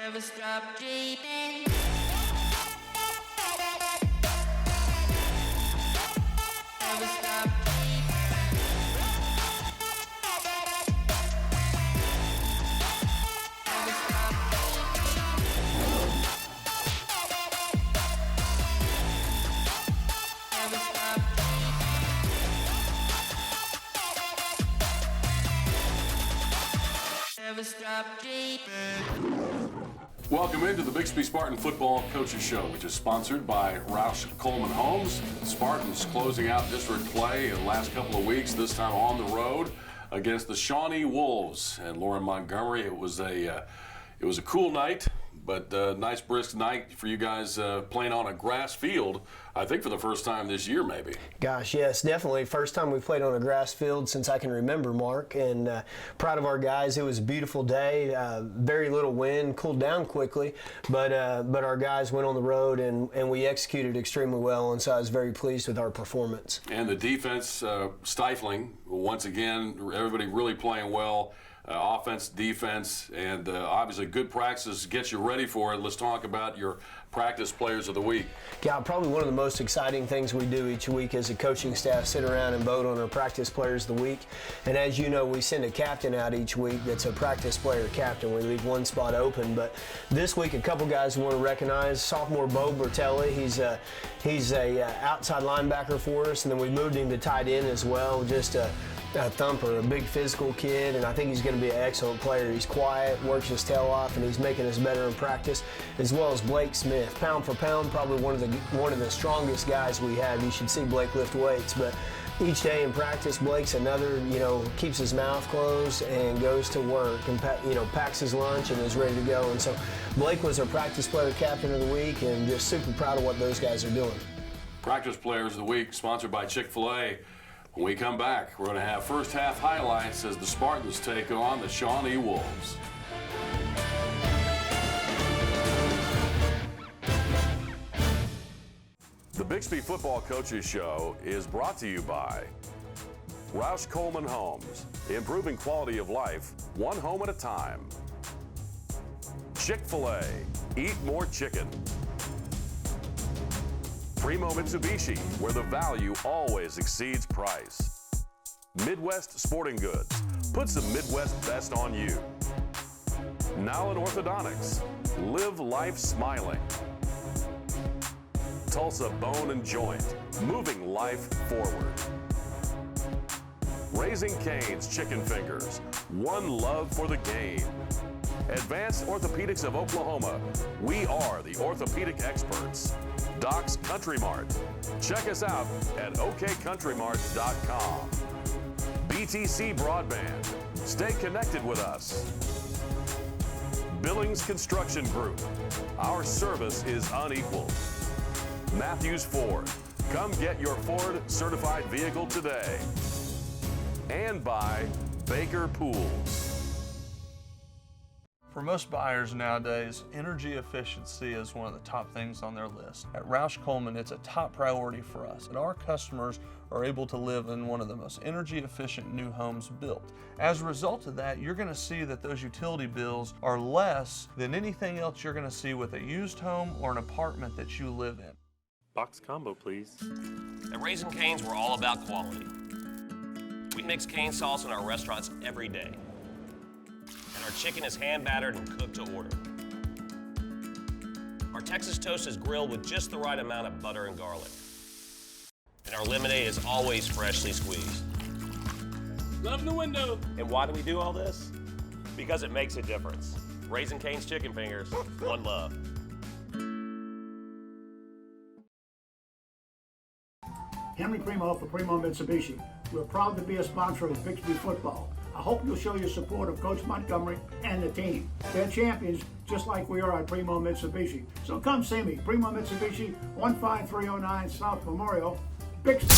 Never stop dreaming. Never stop dreaming. Never stop dreaming. Never stop dreaming. Never stop dreaming. Welcome into the Bixby Spartan Football Coaches Show, which is sponsored by Roush Coleman Homes. Spartans closing out district play in the last couple of weeks, this time on the road against the Shawnee Wolves and Lauren Montgomery. It was a cool night, but a nice brisk night for you guys playing on a grass field, I think for the first time this year maybe. Gosh, yes, definitely. First time we've played on a grass field since I can remember, Mark, and proud of our guys. It was a beautiful day, very little wind, cooled down quickly, but our guys went on the road and we executed extremely well, and so I was very pleased with our performance. And the defense stifling, once again, everybody really playing well. Offense, defense, and obviously good practice gets you ready for it. Let's talk about your practice players of the week. Yeah, probably one of the most exciting things we do each week as a coaching staff, sit around and vote on our practice players of the week. And as you know, we send a captain out each week that's a practice player captain. We leave one spot open, but this week a couple guys we want to recognize. Sophomore Bo Bertelli, he's a outside linebacker for us, and then we moved him to tight end as well. Just a thumper, a big physical kid, and I think he's going to be an excellent player. He's quiet, works his tail off, and he's making us better in practice, as well as Blake Smith. Pound for pound, probably one of the strongest guys we have. You should see Blake lift weights, but each day in practice, Blake's another, keeps his mouth closed and goes to work and, packs his lunch and is ready to go. And so Blake was our practice player captain of the week, and just super proud of what those guys are doing. Practice players of the week, sponsored by Chick-fil-A. When we come back, we're going to have first half highlights as the Spartans take on the Shawnee Wolves. The Bixby Football Coaches Show is brought to you by Roush Coleman Homes, improving quality of life, one home at a time. Chick-fil-A, eat more chicken. Primo Mitsubishi, where the value always exceeds price. Midwest Sporting Goods, put some Midwest best on you. Nowlin Orthodontics, live life smiling. Tulsa Bone and Joint, moving life forward. Raising Cane's Chicken Fingers, one love for the game. Advanced Orthopedics of Oklahoma, we are the orthopedic experts. Doc's Country Mart. Check us out at okcountrymart.com. BTC Broadband. Stay connected with us. Billings Construction Group. Our service is unequaled. Matthews Ford. Come get your Ford certified vehicle today. And by Baker Pools. For most buyers nowadays, energy efficiency is one of the top things on their list. At Roush Coleman, it's a top priority for us, and our customers are able to live in one of the most energy efficient new homes built. As a result of that, you're going to see that those utility bills are less than anything else you're going to see with a used home or an apartment that you live in. Box combo, please. At Raising Cane's, we're all about quality. We mix cane sauce in our restaurants every day. And our chicken is hand battered and cooked to order. Our Texas toast is grilled with just the right amount of butter and garlic. And our lemonade is always freshly squeezed. Love the window. And why do we do all this? Because it makes a difference. Raising Cane's Chicken Fingers, one love. Henry Primo for Primo Mitsubishi. We're proud to be a sponsor of Bixby Football. I hope you'll show your support of Coach Montgomery and the team. They're champions just like we are at Primo Mitsubishi. So come see me, Primo Mitsubishi, 15309 South Memorial, Bixby.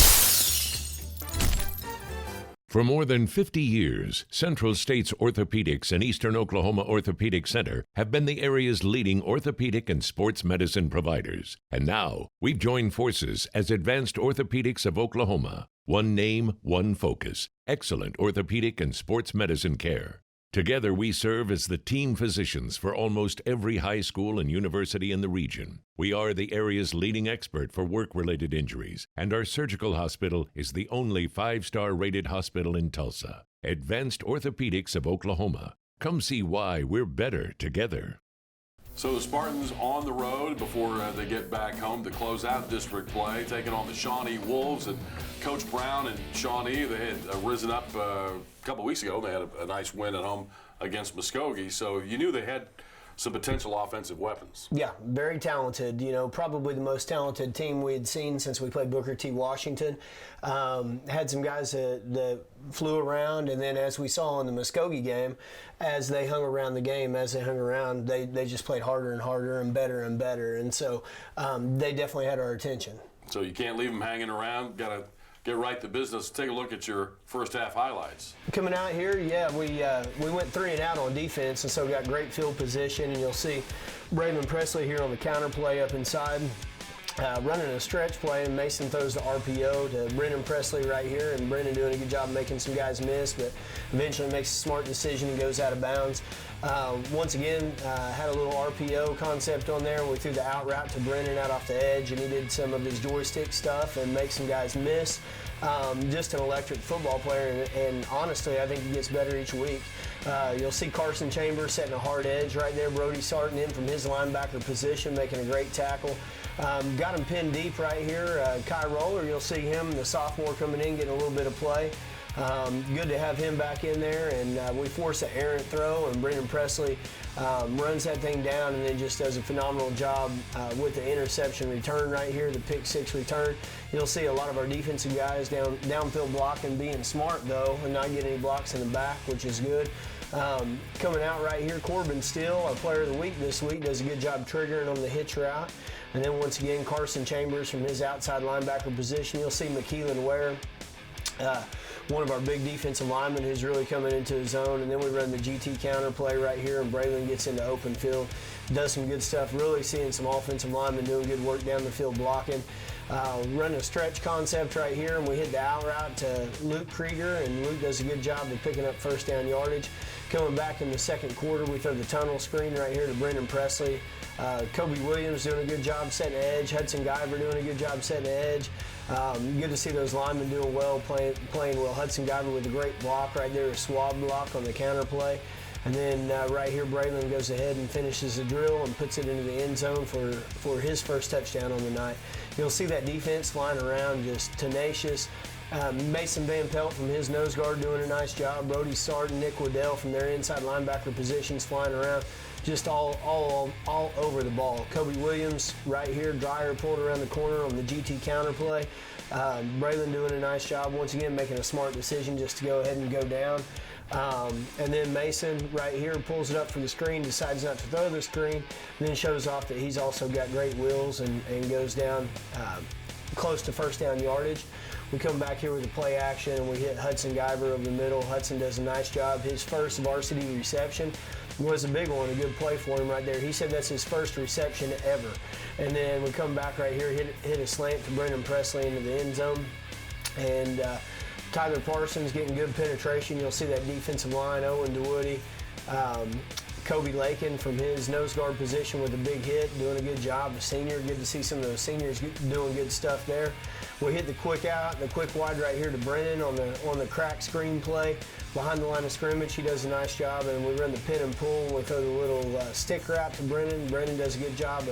For more than 50 years, Central States Orthopedics and Eastern Oklahoma Orthopedic Center have been the area's leading orthopedic and sports medicine providers. And now, we've joined forces as Advanced Orthopedics of Oklahoma. One name, one focus. Excellent orthopedic and sports medicine care. Together, we serve as the team physicians for almost every high school and university in the region. We are the area's leading expert for work-related injuries, and our surgical hospital is the only 5-star rated hospital in Tulsa. Advanced Orthopedics of Oklahoma. Come see why we're better together. So the Spartans on the road before they get back home to close out district play, taking on the Shawnee Wolves. And Coach Brown and Shawnee, they had risen up a couple weeks ago. They had a nice win at home against Muskogee. So you knew they had some potential offensive weapons. Yeah, very talented. You know, probably the most talented team we had seen since we played Booker T. Washington. Had some guys that flew around, and then as we saw in the Muskogee game, as they hung around the game, they just played harder and harder and better. And so they definitely had our attention. So you can't leave them hanging around. Got to get right to business. Take a look at your first half highlights. Coming out here, yeah, we went 3 and out on defense, and so got great field position. And you'll see Braylon Presley here on the counter play up inside, running a stretch play, and Mason throws the RPO to Brennan Presley right here, and Brennan doing a good job making some guys miss, but eventually makes a smart decision and goes out of bounds. Once again, had a little RPO concept on there. We threw the out route to Brennan out off the edge, and he did some of his joystick stuff and make some guys miss. Just an electric football player, and honestly, I think he gets better each week. You'll see Carson Chambers setting a hard edge right there. Brody Sarton in from his linebacker position, making a great tackle. Got him pinned deep right here. Kai Roller, you'll see him, the sophomore, coming in, getting a little bit of play. Good to have him back in there, and we force an errant throw, and Brennan Presley runs that thing down and then just does a phenomenal job with the interception return right here, the pick 6 return. You'll see a lot of our defensive guys downfield blocking, being smart though, and not getting any blocks in the back, which is good. Coming out right here, Corbin Steele, our player of the week this week, does a good job triggering on the hitch route. And then once again, Carson Chambers from his outside linebacker position. You'll see McKeelan Ware, one of our big defensive linemen who's really coming into his own. And then we run the GT counter play right here, and Braylon gets into open field, does some good stuff. Really seeing some offensive linemen doing good work down the field blocking. Run a stretch concept right here, and we hit the out route to Luke Krieger, and Luke does a good job of picking up first down yardage. Coming back in the second quarter, we throw the tunnel screen right here to Brendan Presley. Kobe Williams doing a good job setting the edge. Hudson Guyver doing a good job setting the edge. Good to see those linemen doing well, playing well. Hudson Guyver with a great block right there, a swab block on the counter play. And then right here, Braylon goes ahead and finishes the drill and puts it into the end zone for his first touchdown on the night. You'll see that defense flying around, just tenacious. Mason Van Pelt from his nose guard doing a nice job. Brody Sarton, Nick Waddell from their inside linebacker positions flying around, just all over the ball. Kobe Williams right here, Dreyer pulled around the corner on the GT counter play. Braylon doing a nice job once again, making a smart decision just to go ahead and go down. And then Mason right here pulls it up for the screen, decides not to throw the screen, and then shows off that he's also got great wheels and goes down close to first down yardage. We come back here with the play action, and we hit Hudson Guyver over the middle. Hudson does a nice job. His first varsity reception was a big one, a good play for him right there. He said that's his first reception ever. And then we come back right here, hit a slant to Brendan Presley into the end zone. And Tyler Parsons getting good penetration. You'll see that defensive line, Owen DeWoody, Kobe Lakin from his nose guard position with a big hit, doing a good job. A senior, good to see some of those seniors doing good stuff there. We hit the quick out, the quick wide right here to Brennan on the crack screen play behind the line of scrimmage. He does a nice job, and we run the pin and pull. We throw the little stick route to Brennan. Brennan does a good job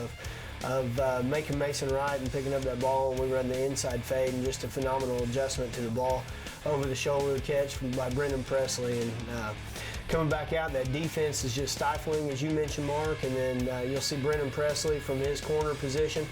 of making Mason right and picking up that ball, and we run the inside fade, and just a phenomenal adjustment to the ball. Over the shoulder catch by Brendan Presley, and coming back out, that defense is just stifling, as you mentioned, Mark. And then you'll see Brendan Presley from his corner position.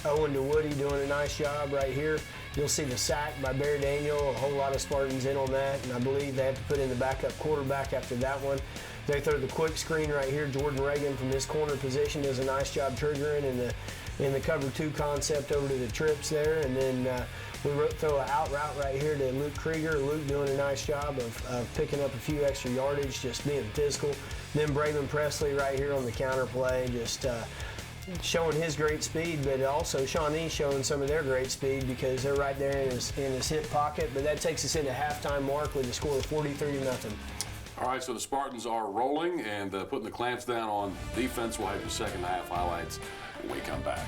Owen DeWoody doing a nice job right here. You'll see the sack by Bear Daniel, a whole lot of Spartans in on that, and I believe they have to put in the backup quarterback after that one. They throw the quick screen right here. Jordan Reagan from his corner position does a nice job triggering in the cover 2 concept over to the trips there, and then we throw an out route right here to Luke Krieger. Luke doing a nice job of picking up a few extra yardage, just being physical. Then Braylon Presley right here on the counter play, just showing his great speed, but also Shawnee showing some of their great speed because they're right there in his hip pocket. But that takes us into halftime, Mark, with a score of 43-0. All right, so the Spartans are rolling and putting the clamps down on defense. We'll have your second half highlights when we come back.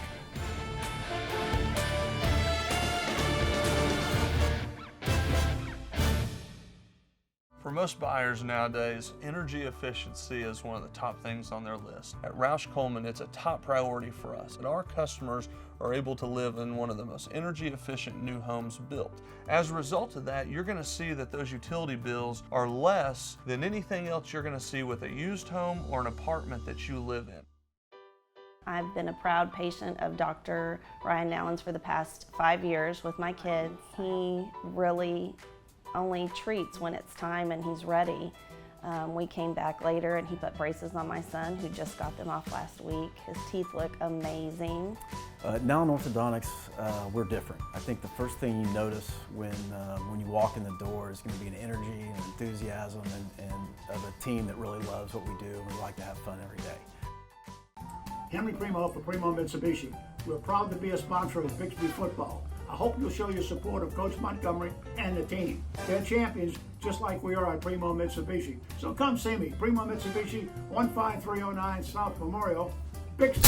For most buyers nowadays, energy efficiency is one of the top things on their list. At Roush Coleman, it's a top priority for us, and our customers are able to live in one of the most energy efficient new homes built. As a result of that, you're going to see that those utility bills are less than anything else you're going to see with a used home or an apartment that you live in. I've been a proud patient of Dr. Ryan Nowens for the past 5 years with my kids. He really only treats when it's time and he's ready. We came back later and he put braces on my son, who just got them off last week. His teeth look amazing. Now in orthodontics, we're different. I think the first thing you notice when you walk in the door is going to be an energy and enthusiasm and of a team that really loves what we do, and we like to have fun every day. Henry Primo for Primo Mitsubishi. We're proud to be a sponsor of Bixby football. I hope you'll show your support of Coach Montgomery and the team. They're champions just like we are at Primo Mitsubishi. So come see me, Primo Mitsubishi, 15309 South Memorial, Bixby.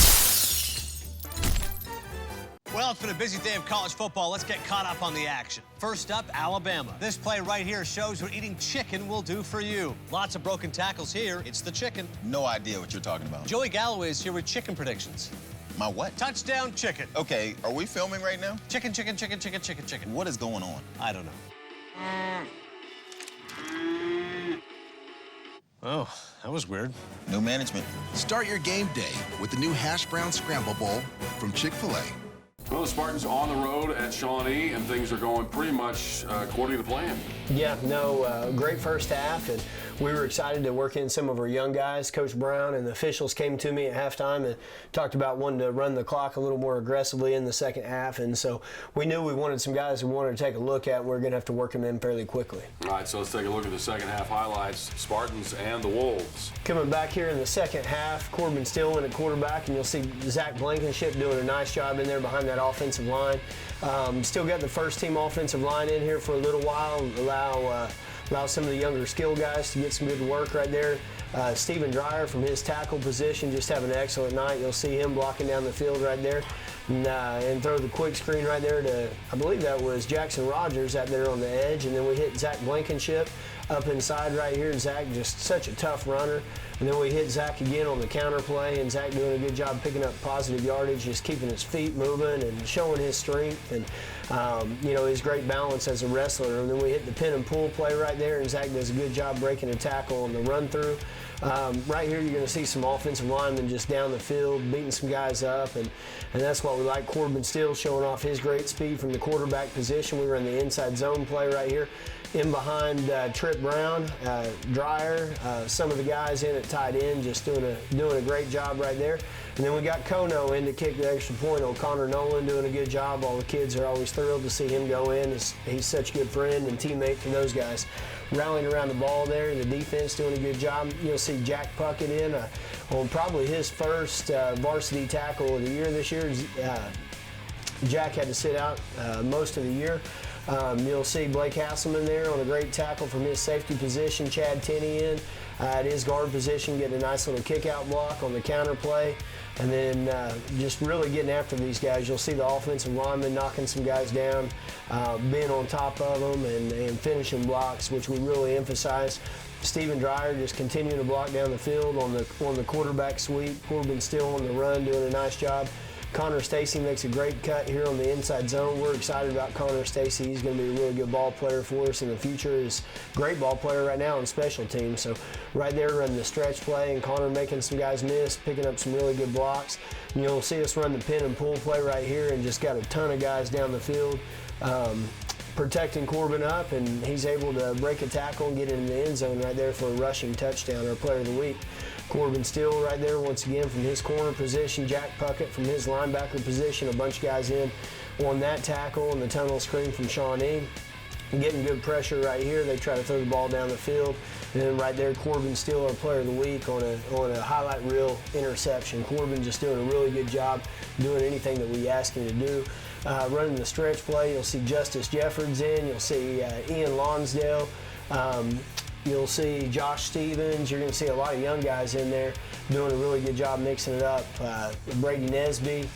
Well, it's been a busy day of college football. Let's get caught up on the action. First up, Alabama. This play right here shows what eating chicken will do for you. Lots of broken tackles here. It's the chicken. No idea what you're talking about. Joey Galloway is here with chicken predictions. My what? Touchdown chicken. Okay, are we filming right now? Chicken, chicken, chicken, chicken, chicken, chicken. What is going on? I don't know. Oh, that was weird. New management. Start your game day with the new Hash Brown Scramble Bowl from Chick-fil-A. Well, the Spartans are on the road at Shawnee, and things are going pretty much according to plan. Yeah, no, great first half, and we were excited to work in some of our young guys. Coach Brown and the officials came to me at halftime and talked about wanting to run the clock a little more aggressively in the second half, and so we knew we wanted some guys we wanted to take a look at, and we're going to have to work them in fairly quickly. All right, so let's take a look at the second half highlights, Spartans and the Wolves. Coming back here in the second half, Corbin still in at quarterback, and you'll see Zach Blankenship doing a nice job in there behind that offensive line. Still got the first team offensive line in here for a little while, allow some of the younger skill guys to get some good work right there. Stephen Dreyer from his tackle position just having an excellent night. You'll see him blocking down the field right there. And throw the quick screen right there to, I believe that was Jackson Rogers out there on the edge. And then we hit Zach Blankenship up inside right here. Zach just such a tough runner. And then we hit Zach again on the counter play, and Zach doing a good job picking up positive yardage, just keeping his feet moving and showing his strength and his great balance as a wrestler. And then we hit the pin and pull play right there, and Zach does a good job breaking a tackle on the run through. Right here, you're going to see some offensive linemen just down the field, beating some guys up, and that's what we like. Corbin Steele showing off his great speed from the quarterback position. We were in the inside zone play right here. In behind Trip Brown, Dreyer, some of the guys in at tight end just doing a great job right there. And then we got Kono in to kick the extra point. O'Connor Nolan doing a good job. All the kids are always thrilled to see him go in. He's such a good friend and teammate to those guys. Rallying around the ball there, the defense doing a good job. You'll see Jack Puckett in on probably his first varsity tackle of the year this year. Jack had to sit out most of the year. You'll see Blake Hasselman there on a great tackle from his safety position. Chad Tenney in at his guard position, getting a nice little kick-out block on the counter play. And then just really getting after these guys. You'll see the offensive linemen knocking some guys down, being on top of them and finishing blocks, which we really emphasize. Stephen Dreyer just continuing to block down the field on the quarterback sweep. Corbin still on the run, doing a nice job. Connor Stacy makes a great cut here on the inside zone. We're excited about Connor Stacy. He's going to be a really good ball player for us in the future. He's a great ball player right now on special teams. So right there running the stretch play, and Connor making some guys miss, picking up some really good blocks. And you'll see us run the pin and pull play right here and just got a ton of guys down the field protecting Corbin up, and he's able to break a tackle and get in the end zone right there for a rushing touchdown, our player of the week. Corbin Steele right there once again from his corner position. Jack Puckett from his linebacker position. A bunch of guys in on that tackle and the tunnel screen from Shawnee. Getting good pressure right here. They try to throw the ball down the field. And then right there, Corbin Steele, our player of the week, on a highlight reel interception. Corbin just doing a really good job doing anything that we ask him to do. Running the stretch play, you'll see Justice Jeffords in. You'll see Ian Lonsdale. You'll see Josh Stevens. You're going to see a lot of young guys in there doing a really good job mixing it up. Brady Nesby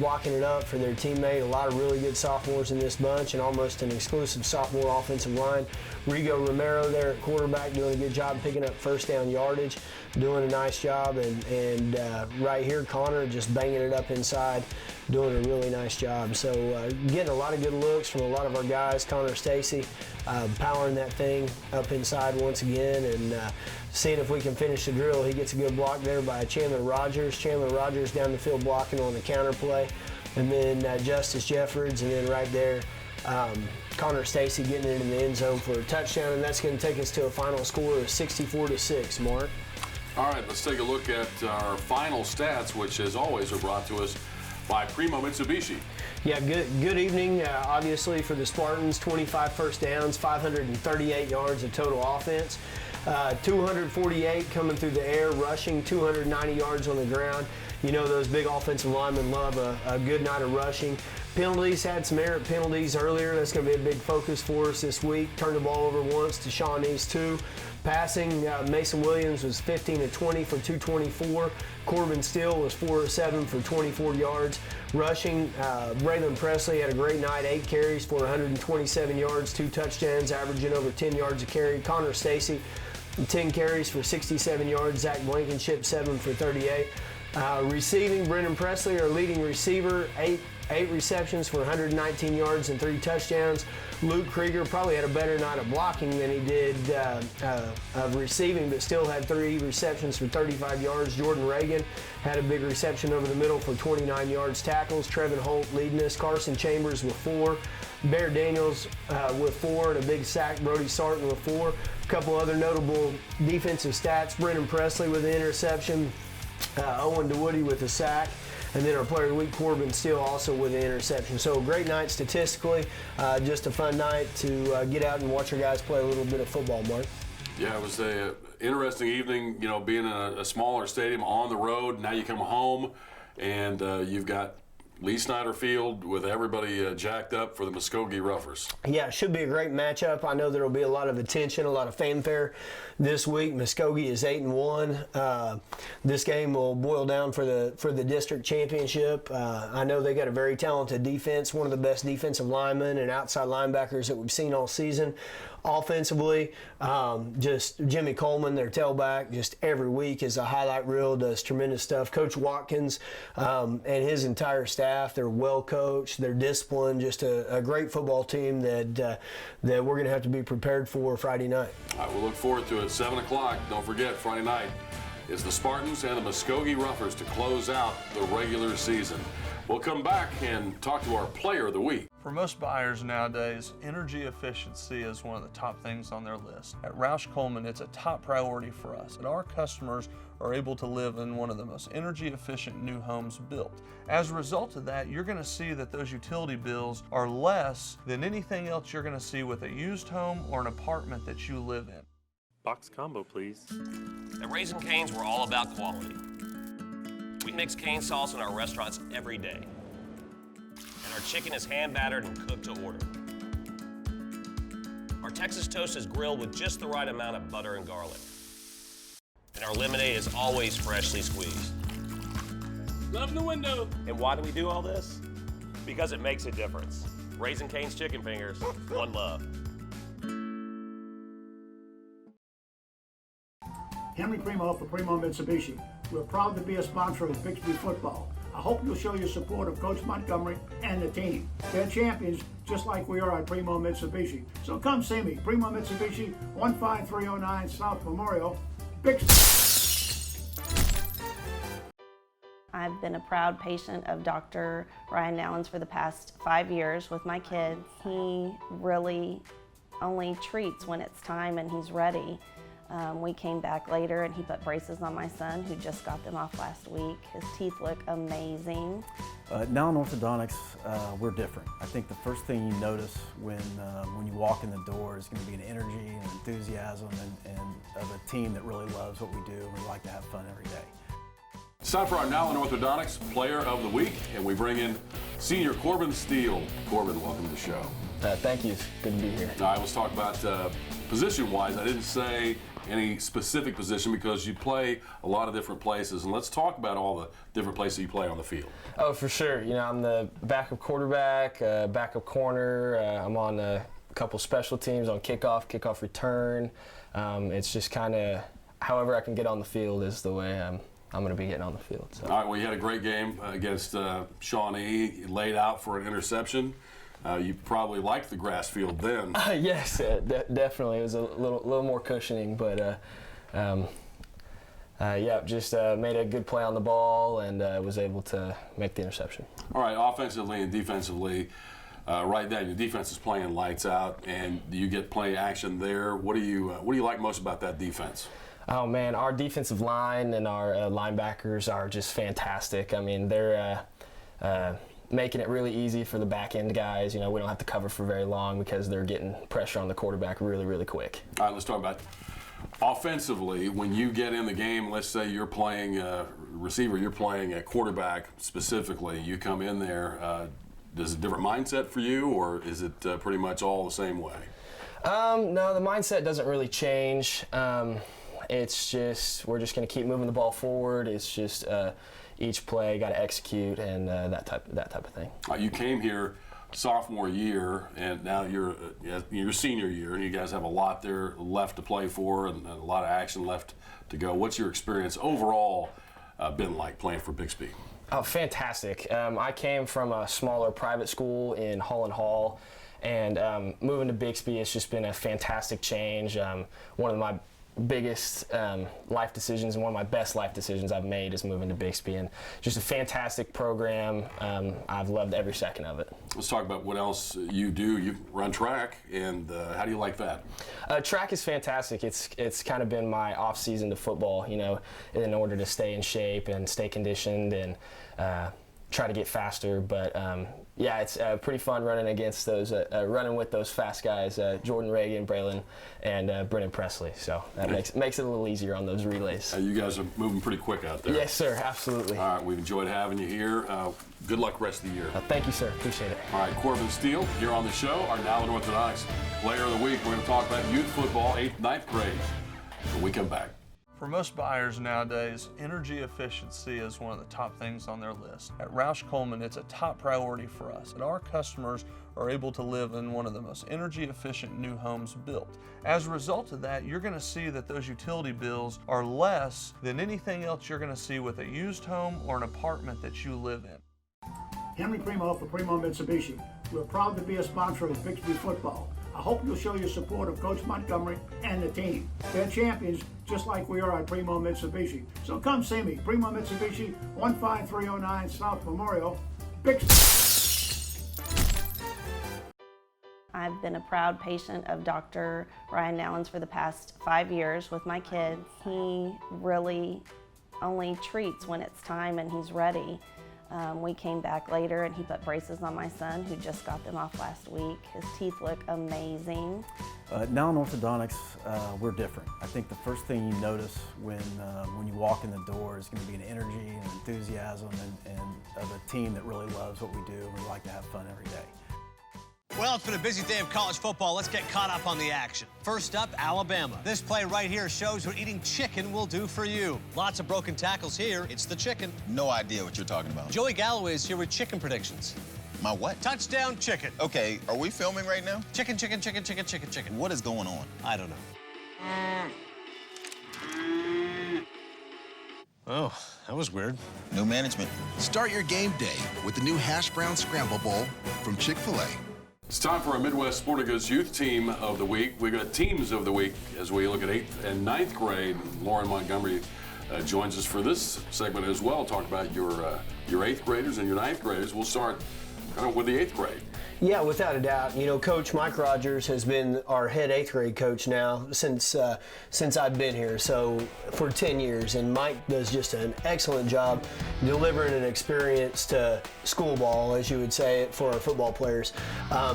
blocking it up for their teammate. A lot of really good sophomores in this bunch and almost an exclusive sophomore offensive line. Rigo Romero there at quarterback doing a good job picking up first down yardage, doing a nice job. And right here, Connor just banging it up inside, doing a really nice job. So getting a lot of good looks from a lot of our guys. Connor Stacy powering that thing up inside once again and seeing if we can finish the drill. He gets a good block there by Chandler Rogers. Chandler Rogers down the field blocking on the counter play. And then Justice Jeffords, and then right there, Connor Stacy getting it in the end zone for a touchdown, and that's going to take us to a final score of 64-6, Mark. All right, let's take a look at our final stats, which as always are brought to us by Primo Mitsubishi. Yeah, good evening, obviously, for the Spartans. 25 first downs, 538 yards of total offense. 248 coming through the air, rushing 290 yards on the ground. You know those big offensive linemen love a good night of rushing. Penalties, had some errant penalties earlier. That's going to be a big focus for us this week. Turned the ball over once to Shawnee's 2. Passing, Mason Williams was 15-20 for 224. Corbin Steele was 4-7 for 24 yards. Rushing, Braylon Presley had a great night, 8 carries for 127 yards, 2 touchdowns, averaging over 10 yards a carry. Connor Stacy, 10 carries for 67 yards. Zach Blankenship, 7 for 38. Receiving, Brendan Presley, our leading receiver, 8 receptions for 119 yards and 3 touchdowns. Luke Krieger probably had a better night of blocking than he did of receiving, but still had 3 receptions for 35 yards. Jordan Reagan had a big reception over the middle for 29 yards. Tackles, Trevin Holt leading us. Carson Chambers with 4. Bear Daniels with 4 and a big sack. Brody Sarton with 4. A couple other notable defensive stats. Brendan Presley with an interception. Owen DeWoody with a sack. And then our player of the week, Corbin Steele, also with an interception. So a great night statistically. Just a fun night to get out and watch our guys play a little bit of football, Mark. Yeah, it was an interesting evening, you know, being in a smaller stadium on the road. Now you come home and you've got Lee Snyder Field with everybody jacked up for the Muskogee Roughers. Yeah, it should be a great matchup. I know there will be a lot of attention, a lot of fanfare this week. Muskogee is 8-1. This game will boil down for the district championship. I know they got a very talented defense, one of the best defensive linemen and outside linebackers that we've seen all season. Offensively, just Jimmy Coleman, their tailback, just every week is a highlight reel, does tremendous stuff. Coach Watkins and his entire staff, they're well coached, they're disciplined, just a great football team that we're going to have to be prepared for Friday night. All right, we'll look forward to it. 7 o'clock, don't forget, Friday night is the Spartans and the Muskogee Roughers to close out the regular season. We'll come back and talk to our player of the week. For most buyers nowadays, energy efficiency is one of the top things on their list. At Roush Coleman, it's a top priority for us, and our customers are able to live in one of the most energy efficient new homes built. As a result of that, you're going to see that those utility bills are less than anything else you're going to see with a used home or an apartment that you live in. Box combo, please. At Raising Cane's, we're all about quality. We mix cane sauce in our restaurants every day. And our chicken is hand battered and cooked to order. Our Texas toast is grilled with just the right amount of butter and garlic. And our lemonade is always freshly squeezed. Love the window. And why do we do all this? Because it makes a difference. Raising Cane's Chicken Fingers, one love. Henry Primo for Primo Mitsubishi. We're proud to be a sponsor of Bixby football. I hope you'll show your support of Coach Montgomery and the team. They're champions just like we are at Primo Mitsubishi. So come see me, Primo Mitsubishi, 15309 South Memorial, Bixby. I've been a proud patient of Dr. Ryan Nowens for the past 5 years with my kids. He really only treats when it's time and he's ready. We came back later and he put braces on my son who just got them off last week. His teeth look amazing. Now in orthodontics, we're different. I think the first thing you notice when you walk in the door is going to be an energy and enthusiasm and of a team that really loves what we do and we like to have fun every day. It's time for our Now in Orthodontics Player of the Week, and we bring in Senior Corbin Steele. Corbin, welcome to the show. Thank you. It's good to be here. All right, let's talk about Position-wise, I didn't say any specific position because you play a lot of different places. And let's talk about all the different places you play on the field. Oh, for sure. You know, I'm the backup quarterback, backup corner. I'm on a couple special teams on kickoff return. It's just kind of however I can get on the field is the way I'm going to be getting on the field. So. All right, well, you had a great game against Shawnee. You laid out for an interception. You probably liked the grass field then. Yes, definitely. It was a little more cushioning, but yeah, just made a good play on the ball and was able to make the interception. All right, offensively and defensively, right now your defense is playing lights out, and you get play action there. What do you like most about that defense? Oh man, our defensive line and our linebackers are just fantastic. I mean, they're making it really easy for the back end guys. You know, we don't have to cover for very long because they're getting pressure on the quarterback really, really quick. All right, let's talk about offensively. When you get in the game, let's say you're playing a receiver, you're playing a quarterback specifically. You come in there. Is it a different mindset for you, or is it pretty much all the same way? No, the mindset doesn't really change. It's just we're just going to keep moving the ball forward. It's just each play got to execute and that type of thing. You came here sophomore year, and now you're your senior year, and you guys have a lot there left to play for and a lot of action left to go. What's your experience overall been like playing for Bixby? Oh, fantastic. I came from a smaller private school in Holland Hall, and moving to Bixby has just been a fantastic change. One of my biggest life decisions and one of my best life decisions I've made is moving to Bixby, and just a fantastic program. I've loved every second of it. Let's talk about what else you do. You run track, and how do you like that? Track is fantastic. It's kind of been my off season to football, you know, in order to stay in shape and stay conditioned and try to get faster. But yeah, it's pretty fun running against those, running with those fast guys, Jordan Reagan, Braylon, and Brennan Presley. So that makes it a little easier on those relays. You guys are moving pretty quick out there. Yes, sir, absolutely. All right, we've enjoyed having you here. Good luck rest of the year. Thank you, sir. Appreciate it. All right, Corbin Steele here on the show, our now Orthodox Player of the Week. We're going to talk about youth football, 8th, 9th grade, when we come back. For most buyers nowadays, energy efficiency is one of the top things on their list. At Roush Coleman, it's a top priority for us, and our customers are able to live in one of the most energy efficient new homes built. As a result of that, you're going to see that those utility bills are less than anything else you're going to see with a used home or an apartment that you live in. Henry Primo for Primo Mitsubishi. We're proud to be a sponsor of Bixby football. I hope you'll show your support of Coach Montgomery and the team. They're champions just like we are at Primo Mitsubishi. So come see me, Primo Mitsubishi, 15309 South Memorial, Bixby. I've been a proud patient of Dr. Ryan Nowens for the past 5 years with my kids. He really only treats when it's time and he's ready. We came back later and he put braces on my son who just got them off last week. His teeth look amazing. Now in orthodontics, we're different. I think the first thing you notice when you walk in the door is going to be an energy and enthusiasm and of a team that really loves what we do, and we like to have fun every day. Well, it's been a busy day of college football. Let's get caught up on the action. First up, Alabama. This play right here shows what eating chicken will do for you. Lots of broken tackles here. It's the chicken. No idea what you're talking about. Joey Galloway is here with chicken predictions. My what? Touchdown chicken. Okay, are we filming right now? Chicken, chicken, chicken, chicken, chicken, chicken. What is going on? I don't know. Oh, that was weird. New management. Start your game day with the new Hash Brown Scramble Bowl from Chick-fil-A. It's time for our Midwest Sporting Goods Youth Team of the Week. We got Teams of the Week as we look at 8th and 9th grade. Lauren Montgomery joins us for this segment as well. Talk about your 8th graders and your 9th graders. We'll start kind of with the 8th grade. Yeah, without a doubt. You know, Coach Mike Rogers has been our head 8th grade coach now since I've been here, so for 10 years. And Mike does just an excellent job delivering an experience to school ball, as you would say, for our football players.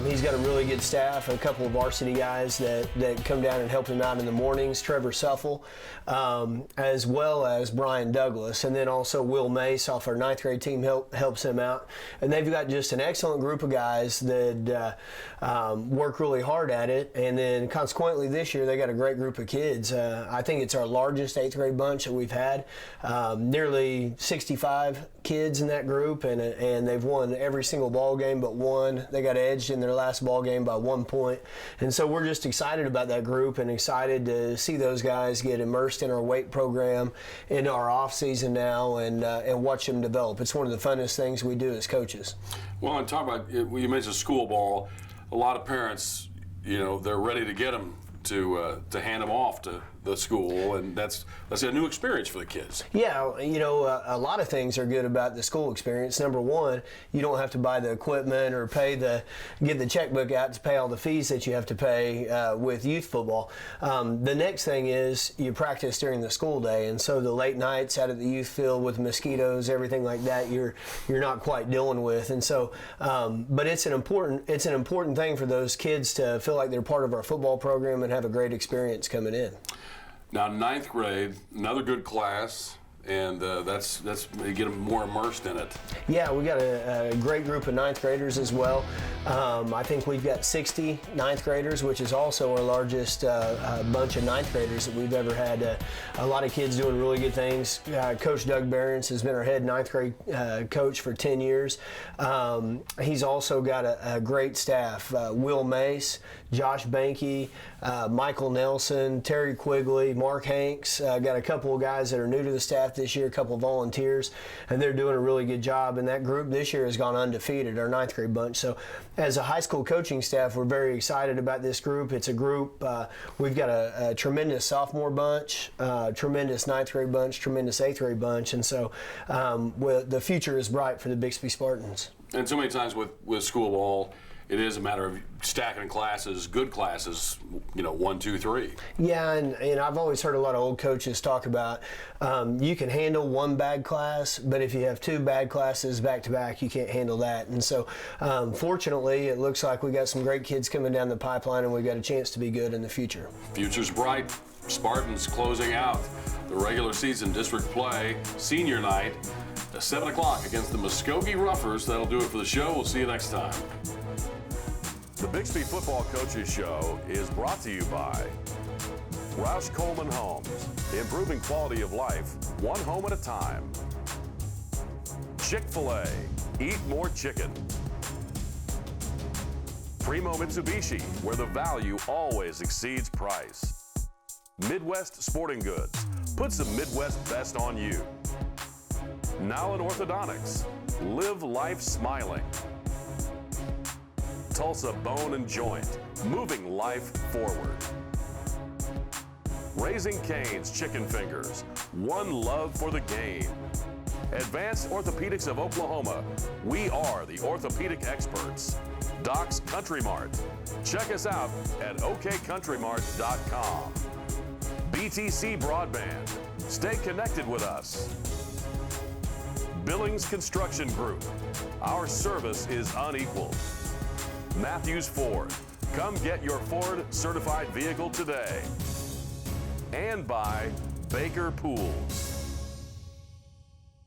He's got a really good staff, a couple of varsity guys that come down and help him out in the mornings, Trevor Suffel, as well as Brian Douglas. And then also Will Mace off our 9th grade team helps him out. And they've got just an excellent group of guys that work really hard at it, and then consequently this year they got a great group of kids. I think it's our largest 8th grade bunch that we've had. Nearly 65 kids in that group, and they've won every single ball game but one. They got edged in their last ball game by 1 point, and so we're just excited about that group and excited to see those guys get immersed in our weight program into our off season now and watch them develop. It's one of the funnest things we do as coaches. Well, and talk about, you mentioned school ball. A lot of parents, they're ready to get them to hand them off to the school, and that's a new experience for the kids. Yeah, a lot of things are good about the school experience. Number one, you don't have to buy the equipment or get the checkbook out to pay all the fees that you have to pay with youth football. The next thing is you practice during the school day, and so the late nights out at the youth field with mosquitoes, everything like that, you're not quite dealing with. And so, but it's an important thing for those kids to feel like they're part of our football program and have a great experience coming in. Now, 9th grade, another good class, and that's you get them more immersed in it. Yeah, we got a great group of 9th graders as well. I think we've got 60 9th graders, which is also our largest bunch of 9th graders that we've ever had. A lot of kids doing really good things. Coach Doug Behrens has been our head 9th grade coach for 10 years. He's also got a great staff. Will Mace, Josh Banky, Michael Nelson, Terry Quigley, Mark Hanks. Got a couple of guys that are new to the staff this year, a couple of volunteers, and they're doing a really good job. And that group this year has gone undefeated, our 9th grade bunch. So as a high school coaching staff, we're very excited about this group. It's a group, we've got a tremendous sophomore bunch, tremendous 9th grade bunch, tremendous 8th grade bunch. And so the future is bright for the Bixby Spartans. And so many times with school ball, it is a matter of stacking classes, good classes, 1, 2, 3. Yeah, and I've always heard a lot of old coaches talk about you can handle one bad class, but if you have 2 bad classes back to back, you can't handle that. And so fortunately, it looks like we got some great kids coming down the pipeline, and we've got a chance to be good in the future. Future's bright. Spartans closing out the regular season district play, senior night, at 7 o'clock against the Muskogee Roughers. That'll do it for the show. We'll see you next time. The Bixby Football Coaches Show is brought to you by Roush Coleman Homes, improving quality of life, one home at a time. Chick-fil-A, eat more chicken. Primo Mitsubishi, where the value always exceeds price. Midwest Sporting Goods, put some Midwest best on you. Nowlin Orthodontics, live life smiling. Tulsa Bone and Joint, moving life forward. Raising Cane's Chicken Fingers, one love for the game. Advanced Orthopedics of Oklahoma, we are the orthopedic experts. Doc's Country Mart, check us out at okcountrymart.com. BTC Broadband, stay connected with us. Billings Construction Group, our service is unequaled. Matthews Ford, come get your Ford certified vehicle today. And by Baker Pools.